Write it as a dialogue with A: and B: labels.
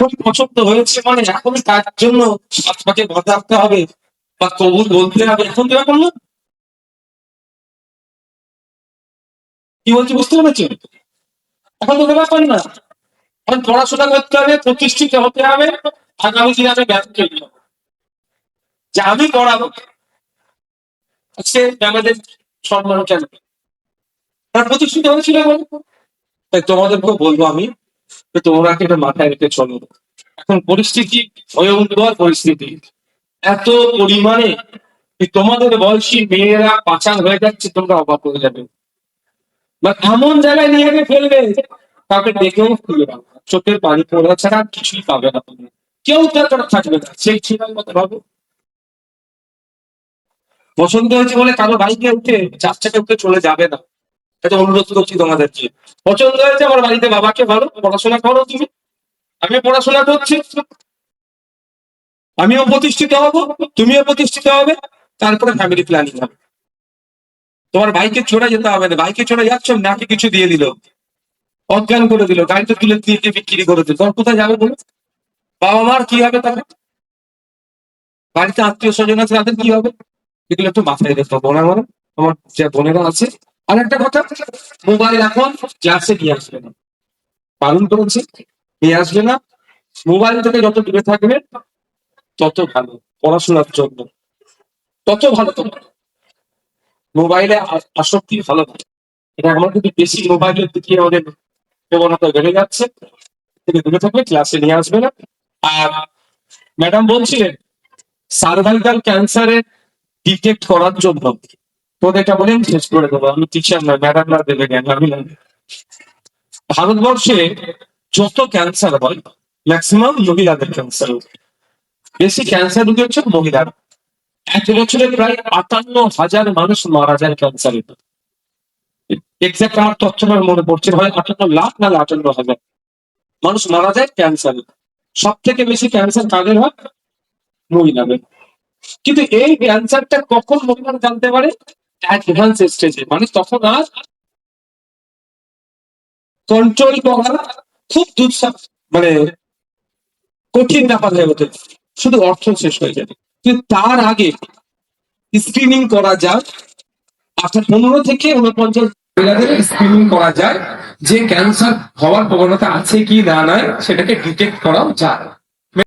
A: এখন পছন্দ হয়েছে মানে এখন তার জন্য আপনাকে বাঁচাতে হবে বা কবুল বলতে হবে, এখন তো ব্যাপার না। কি বলছি বুঝতে পেরেছি? এখন তো ব্যাপার না। এখন পড়াশোনা করতে হবে, প্রতিষ্ঠিত হতে হবে, আগামী দিনে আমি ব্যর্থ হই না। যে আমি পড়াবো সে আমাদের সম্মান কেন, তার প্রতিষ্ঠিত হয়েছিল বলে। তাই তোমাদেরকেও বলবো আমি, যে তোমরা কি এটা মাথায় রেখে চলো। এখন পরিস্থিতি ভয়ঙ্কর পরিস্থিতি, এত পরিমাণে যে তোমাদের বয়সী মেয়েরা পাচার হয়ে যাচ্ছে, তোমরা অবাক হয়ে যাবে। বা এমন জায়গায় নিয়ে গিয়ে ফেলবে, কাউকে ডেকেও খুলে পাবে না। চোখের পানি পড়া ছাড়া আর কিছুই পাবে না তুমি। কেউ তার থাকবে না, সেই ছিলাম মতো ভাবো। পছন্দ হয়েছে বলে কারো বাইকে উঠে 4 চাকায় উঠে চলে যাবে না। এটা অনুরোধ করছি তোমাদেরকে। পছন্দ হয়েছে আমার বাড়িতে বাবাকে বলো পড়াশোনা করো তুমি, আমিও পড়াশোনা করছি, আমিও প্রতিষ্ঠিত হব, তুমিও প্রতিষ্ঠিত হবে, তারপরে ফ্যামিলি প্ল্যানিং হবে। তোমার বাইকে চড়ে যেতে হবে না, বাইকে চড়ে যাচ্ছ নাকি কিছু দিয়ে দিল, অজ্ঞান করে দিল, গাড়িতে তুলে দিয়ে বিক্রি করে দিল, তোমার কোথায় যাবে বলো? বাবা মার কি হবে তাহলে? বাড়িতে আত্মীয় স্বজন আছে তাদের কি হবে? এগুলো একটু মাথায় রেখো বোনা, মানে আমার যে বোনেরা আছে। আর একটা কথা, মোবাইল এখন ক্লাসে নিয়ে আসবে না, পালন করেছে, নিয়ে আসবে না। মোবাইল থেকে যত দূরে থাকবে তত ভালো পড়াশোনার জন্য, তত ভালো তোমার। মোবাইলে আসক্তি ভালো না। এটা আমার কিন্তু বেশি মোবাইলের দিকে আমাদের প্রবণতা বেড়ে যাচ্ছে। থেকে দূরে থাকবে, ক্লাসে নিয়ে আসবে না। আর ম্যাডাম বলছিলেন সার্ভাইকাল ক্যান্সারে ডিটেক্ট করার জন্য, তো এটা বলেন শেষ করে দেবো, আমি টিচার নয়, ম্যাডামরা দেবে জ্ঞান, আমি না। ভারতবর্ষে যত ক্যান্সার হয় ম্যাক্সিমাম মহিলাদের ক্যান্সার, বেশি ক্যান্সার রোগী হচ্ছে মহিলারা। 1 বছরে প্রায় 58,000 মানুষ মারা যায় ক্যান্সারে। এক্সাক্ট আমার তথ্যটা মনে পড়ছে, হয় 58 লাখ না 58,000 মানুষ মারা যায় ক্যান্সারে। সব থেকে বেশি ক্যান্সার কাদের হয়? মহিলাদের। কিন্তু এই ক্যান্সারটা কখন মহিলারা জানতে পারে? অ্যাডভান্স স্টেজে, মানে তখন আর কন্ট্রোল করা খুব দুঃসাহ, মানে কঠিন ব্যাপার হয়ে ওঠে, শুধু অর্থ শেষ হয়ে যাবে। কিন্তু তার আগে স্ক্রিনিং করা যায়, 15 থেকে 49 মহিলাদের স্ক্রিনিং করা যায়, যে ক্যান্সার হওয়ার প্রবণতা আছে কি না নাই সেটাকে ডিটেক্ট করাও যায়।